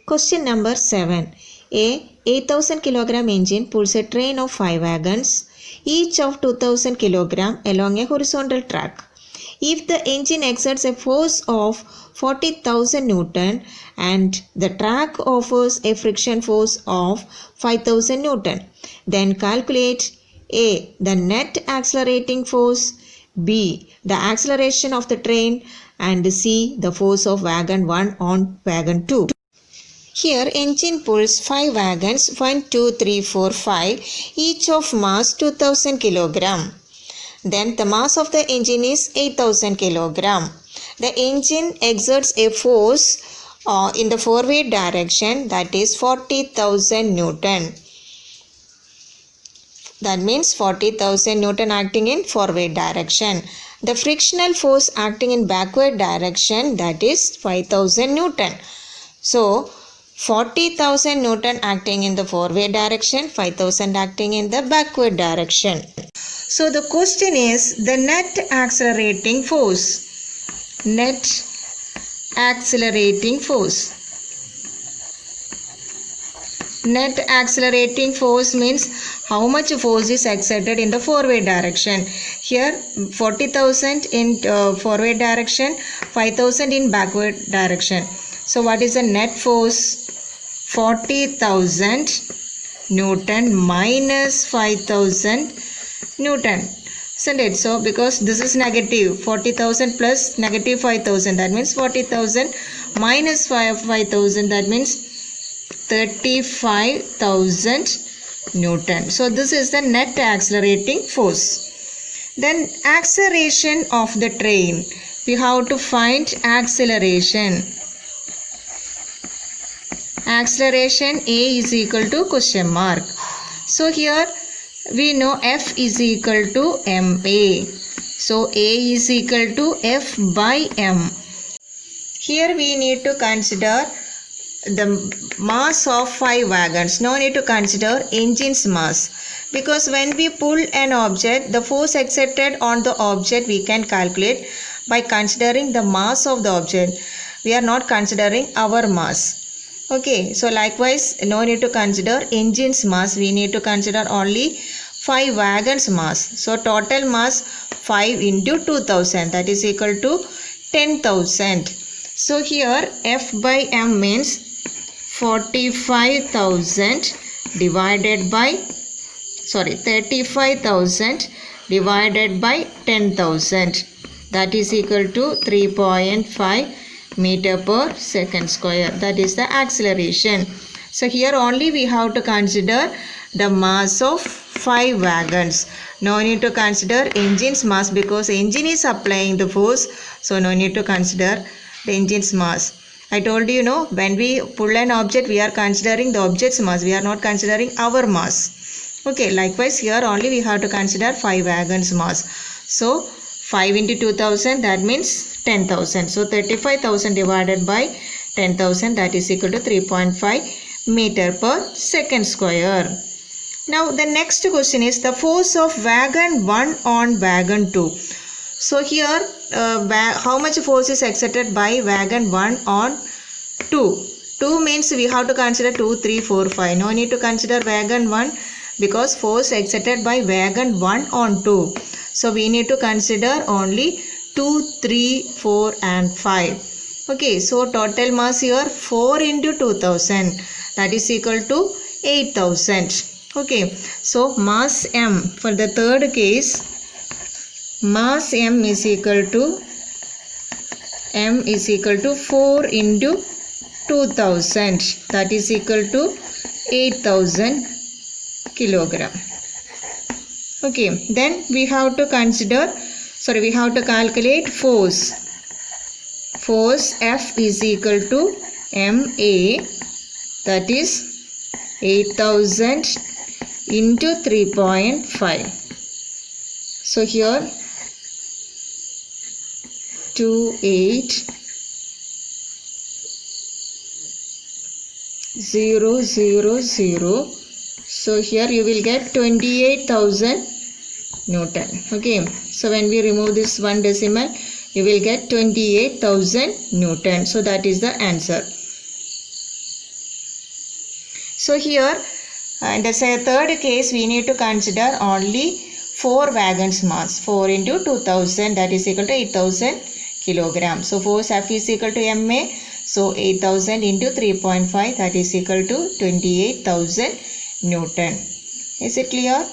Question number 7. A 8,000 kilogram engine pulls a train of 5 wagons, each of 2,000 kilogram along a horizontal track. If the engine exerts a force of 40,000 Newton and the track offers a friction force of 5,000 Newton, then calculate A. the net accelerating force, B. the acceleration of the train, and C. the force of wagon 1 on wagon 2. Here engine pulls 5 wagons 1, 2, 3, 4, 5, each of mass 2000 kg. Then the mass of the engine is 8000 kg. The engine exerts a force in the forward direction, that is 40,000 Newton. That means 40,000 Newton acting in forward direction. The frictional force acting in backward direction, that is 5,000 Newton. So 40,000 Newton acting in the forward direction, 5,000 acting in the backward direction. So the question is the net accelerating force. Net accelerating force. Net accelerating force means how much force is exerted in the forward direction. Here 40,000 in forward direction, 5,000 in backward direction. So what is the net force? 40,000 Newton minus 5,000 Newton. Isn't it? So because this is negative, 40,000 plus negative 5,000, that means 40,000 minus 5,000, that means 35,000 Newton. So this is the net accelerating force. Then acceleration of the train. We have to find acceleration. Acceleration A is equal to question mark. So here we know F is equal to ma. So A is equal to F by m. Here we need to consider the mass of 5 wagons. No need to consider engine's mass, because when we pull an object, the force exerted on the object we can calculate by considering the mass of the object. We are not considering our mass. Okay, so likewise no need to consider engine's mass, we need to consider only 5 wagons mass. So total mass 5 into 2000, that is equal to 10,000. So here F by m means 35,000 divided by 35,000 divided by 10,000, that is equal to 3.5 meter per second square. That is the acceleration. So here only we have to consider the mass of 5 wagons. No need to consider engine's mass, because engine is applying the force. So no need to consider the engine's mass. I told you, when we pull an object, we are considering the object's mass. We are not considering our mass. Okay, likewise here only we have to consider 5 wagons mass. So 5 into 2000, that means 10,000. So 35,000 divided by 10,000, that is equal to 3.5 meter per second square. Now the next question is the force of wagon 1 on wagon 2. So here how much force is exerted by wagon 1 on 2? 2 means we have to consider 2, 3, 4, 5. No need to consider wagon 1, because force exerted by wagon 1 on 2. So we need to consider only 2, 3, 4 and 5. Okay, so total mass here 4 into 2000, that is equal to 8,000. Okay, so mass M for the third case, mass M is equal to 4 into 2000, that is equal to 8,000 kilogram. Okay, then we have to calculate force. Force F is equal to ma, that is 8,000 into 3.5. So here 28,000. So here you will get 28,000 Newton. Okay, so when we remove this one decimal, you will get 28,000 Newton. So that is the answer. So here in the third case we need to consider only 4 wagons mass. 4 into 2000, that is equal to 8000 kilograms. So force F is equal to MA. So 8000 into 3.5, that is equal to 28,000 Newton. Is it clear?